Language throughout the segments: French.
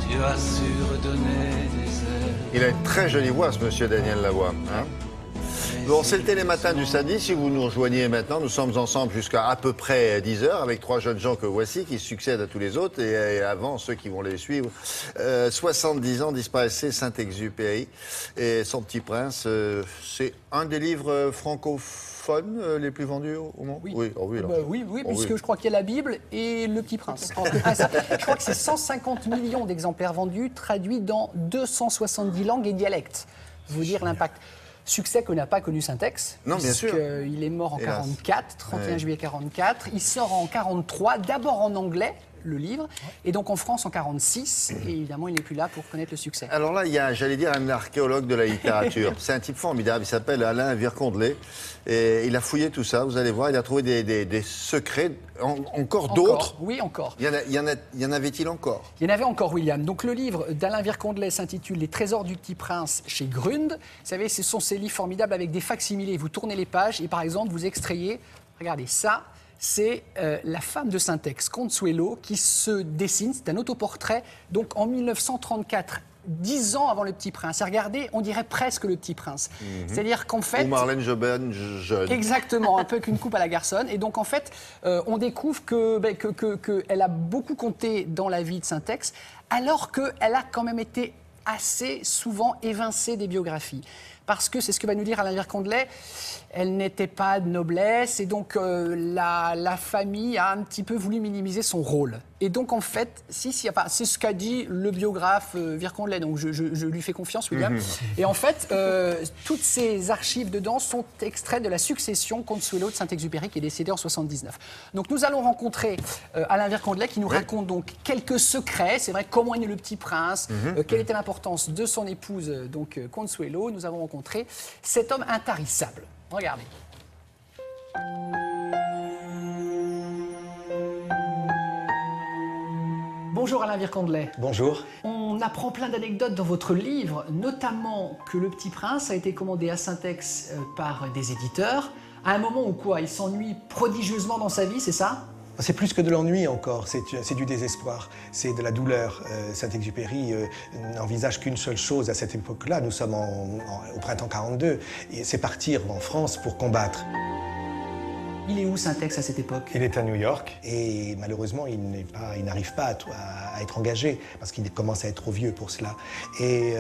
Dieu a su redonner des ailes. Il a une très jolie voix, ce monsieur Daniel Lavoie. Hein. Bon, c'est le Télématin du samedi. Si vous nous rejoignez maintenant, nous sommes ensemble jusqu'à à peu près 10h avec trois jeunes gens que voici qui succèdent à tous les autres et avant ceux qui vont les suivre. 70 ans disparaissait Saint-Exupéry et Son Petit Prince. C'est un des livres francophones les plus vendus au monde. Oui, oui, oh oui, oui, puisque je crois qu'il y a la Bible et Le Petit Prince. Je crois que c'est 150 millions d'exemplaires vendus, traduits dans 270 langues et dialectes. Vous dire l'impact. Succès que n'a pas connu Saint-Ex. Non, bien sûr. Il est mort en 44, 31 juillet 44. Il sort en 43, d'abord en anglais, le livre, et donc en France en 46. Et évidemment, il n'est plus là pour connaître le succès. Alors là, il y a, j'allais dire, un archéologue de la littérature. C'est un type formidable, il s'appelle Alain Vircondelet. Et il a fouillé tout ça, vous allez voir, il a trouvé des secrets, encore d'autres. Oui, encore. Il y en avait-il encore? Il y en avait encore, William. Donc le livre d'Alain Vircondelet s'intitule Les Trésors du Petit Prince chez Grund. Vous savez, ce sont ces livres formidables avec des facsimilés. Vous tournez les pages et par exemple, vous extrayez, regardez ça, c'est la femme de Saint-Ex, Consuelo, qui se dessine. C'est un autoportrait, donc en 1934. 10 ans avant Le Petit Prince. Et regardez, on dirait presque Le Petit Prince. C'est-à-dire qu'en fait... Ou Marlène Jobin, jeune. Exactement, un peu qu'une coupe à la garçonne. Et donc, en fait, on découvre qu'elle a beaucoup compté dans la vie de Saint-Ex, alors qu'elle a quand même été assez souvent évincée des biographies. Parce que, c'est ce que va nous dire Alain Vircondelet, elle n'était pas de noblesse, et donc la famille a un petit peu voulu minimiser son rôle. Et donc, en fait, c'est ce qu'a dit le biographe Vircondelet, donc je lui fais confiance, William. Et en fait, toutes ces archives dedans sont extraites de la succession Consuelo de Saint-Exupéry, qui est décédé en 79. Donc, nous allons rencontrer Alain Vircondelet, qui nous raconte donc quelques secrets. C'est vrai, comment est né le Petit Prince, quelle était l'importance de son épouse, donc Consuelo. Nous avons rencontré cet homme intarissable. Regardez. Bonjour Alain Vircondelet. Bonjour. On apprend plein d'anecdotes dans votre livre, notamment que Le Petit Prince a été commandé à Saint-Ex par des éditeurs, à un moment où quoi, il s'ennuie prodigieusement dans sa vie, c'est ça ? C'est plus que de l'ennui encore, c'est du désespoir, c'est de la douleur. Saint-Exupéry n'envisage qu'une seule chose à cette époque-là, nous sommes au printemps 42, et c'est partir en France pour combattre. Il est où Saint-Ex à cette époque? Il est à New York et malheureusement il n'arrive pas à être engagé parce qu'il commence à être trop vieux pour cela. Et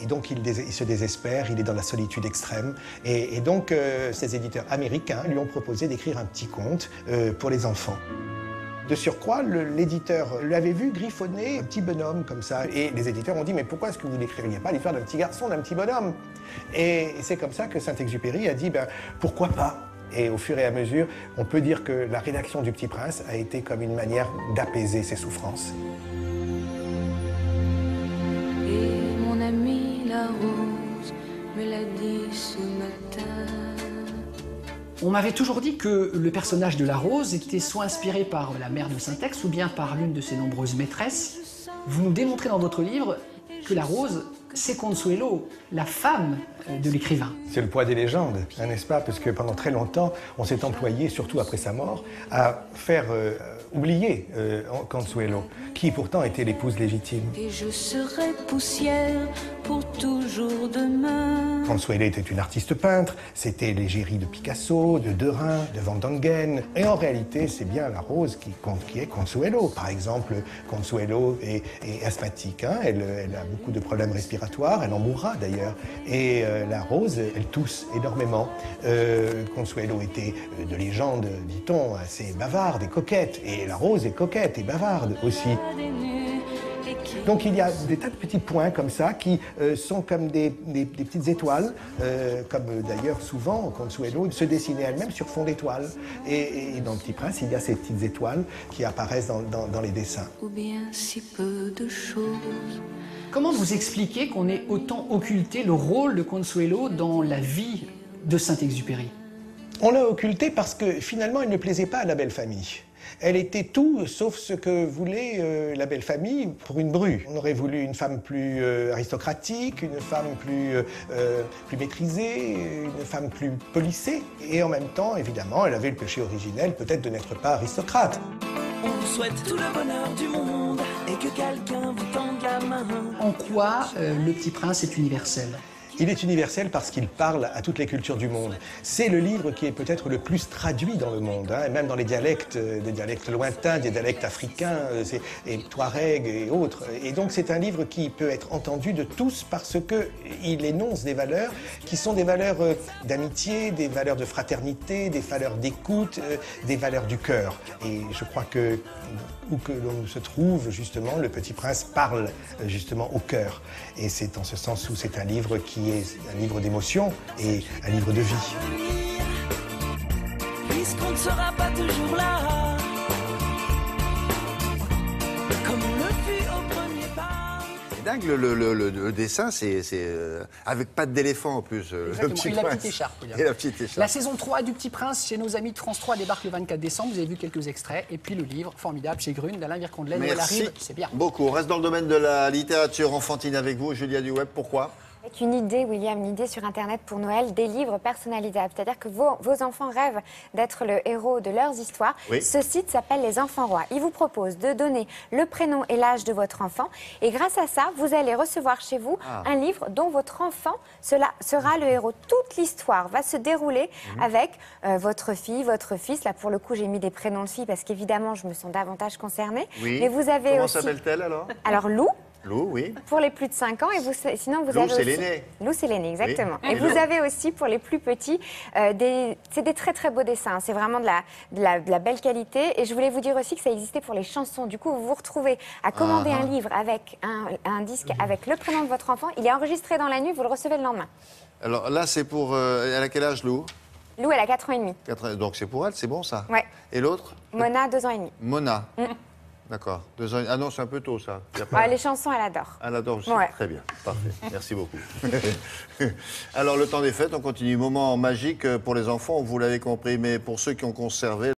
donc il se désespère, il est dans la solitude extrême. Et donc ces éditeurs américains lui ont proposé d'écrire un petit conte pour les enfants. De surcroît, l'éditeur l'avait vu griffonner un petit bonhomme comme ça. Et les éditeurs ont dit « Mais pourquoi est-ce que vous n'écririez pas l'histoire d'un petit garçon, d'un petit bonhomme ?» Et c'est comme ça que Saint-Exupéry a dit « Pourquoi pas ?» Et au fur et à mesure, on peut dire que la rédaction du Petit Prince a été comme une manière d'apaiser ses souffrances. Et mon ami la rose me l'a dit ce matin. On m'avait toujours dit que le personnage de la Rose était soit inspiré par la mère de Saint-Ex ou bien par l'une de ses nombreuses maîtresses. Vous nous démontrez dans votre livre que la Rose, c'est Consuelo, la femme de l'écrivain. C'est le poids des légendes, n'est-ce pas? Parce que pendant très longtemps, on s'est employé, surtout après sa mort, à faire oublier Consuelo, qui pourtant était l'épouse légitime. Et je serai poussière pour toujours demain. Consuelo était une artiste peintre, c'était l'égérie de Picasso, de Derain, de Van Dongen. Et en réalité, c'est bien la Rose qui est Consuelo. Par exemple, Consuelo est asthmatique, hein? Elle a beaucoup de problèmes respiratoires, elle en mourra d'ailleurs. Et la Rose, elle tousse énormément. Consuelo était de légende, dit-on, assez bavarde et coquette. Et la Rose est coquette et bavarde aussi. Donc il y a des tas de petits points comme ça qui sont comme des petites étoiles, comme d'ailleurs souvent Consuelo se dessinait elle-même sur fond d'étoiles. Et dans Le Petit Prince, il y a ces petites étoiles qui apparaissent dans les dessins. Ou bien si peu de choses. Comment vous expliquez qu'on ait autant occulté le rôle de Consuelo dans la vie de Saint-Exupéry? On l'a occulté parce que finalement, elle ne plaisait pas à la belle famille. Elle était tout sauf ce que voulait la belle famille pour une bru. On aurait voulu une femme plus aristocratique, une femme plus maîtrisée, une femme plus polissée. Et en même temps, évidemment, elle avait le péché originel peut-être de n'être pas aristocrate. On vous souhaite tout le bonheur du monde et que quelqu'un vous tende la main. En quoi Le Petit Prince est universel? Il est universel parce qu'il parle à toutes les cultures du monde. C'est le livre qui est peut-être le plus traduit dans le monde, hein, même dans les dialectes lointains, des dialectes africains, et touareg et autres. Et donc c'est un livre qui peut être entendu de tous parce qu'il énonce des valeurs qui sont des valeurs d'amitié, des valeurs de fraternité, des valeurs d'écoute, des valeurs du cœur. Et je crois que où que l'on se trouve, justement, Le Petit Prince parle justement au cœur. Et c'est en ce sens où c'est un livre qui est un livre d'émotion et un livre de vie. Puisqu'on ne sera pas toujours là, comme on le fut au premier pas. C'est dingue, le dessin, c'est avec pattes d'éléphant en plus. Exactement. Le Petit Et la Prince. petite écharpe. William. Et la petite écharpe. La saison 3 du Petit Prince chez nos amis de France 3 débarque le 24 décembre. Vous avez vu quelques extraits. Et puis le livre formidable chez Grune d'Alain Virkondelaine. Elle Merci arrive, c'est bien. beaucoup. On reste dans le domaine de la littérature enfantine avec vous, Julia Duweb. Pourquoi? Avec une idée, William, une idée sur Internet pour Noël, des livres personnalisables. C'est-à-dire que vos enfants rêvent d'être le héros de leurs histoires. Oui. Ce site s'appelle Les Enfants Rois. Il vous propose de donner le prénom et l'âge de votre enfant. Et grâce à ça, vous allez recevoir chez vous un livre dont votre enfant sera le héros. Toute l'histoire va se dérouler avec votre fille, votre fils. Là, pour le coup, j'ai mis des prénoms de filles parce qu'évidemment, je me sens davantage concernée. Oui. Mais vous avez Comment aussi... s'appelle-t-elle alors? Alors, Lou. Lou, oui. Pour les plus de 5 ans, et sinon vous Lou, avez c'est aussi... l'aîné. Lou, c'est l'aîné, exactement. Oui. Et Et vous Lou avez aussi, pour les plus petits, c'est des très très beaux dessins. C'est vraiment de la belle qualité. Et je voulais vous dire aussi que ça existait pour les chansons. Du coup, vous vous retrouvez à commander un livre avec un disque avec le prénom de votre enfant. Il est enregistré dans la nuit, vous le recevez le lendemain. Alors là, c'est pour... elle a quel âge, Lou? Lou, elle a 4 ans et demi. Donc c'est pour elle, c'est bon ça? Ouais. Et l'autre? Mona, 2 ans et demi. Mona. D'accord. 2 ans. Ah non, c'est un peu tôt ça. Y a pas... Ouais, les chansons, elle adore. Elle adore aussi. Ouais. Très bien. Parfait. Merci beaucoup. Alors, le temps des fêtes, on continue. Moment magique pour les enfants, vous l'avez compris, mais pour ceux qui ont conservé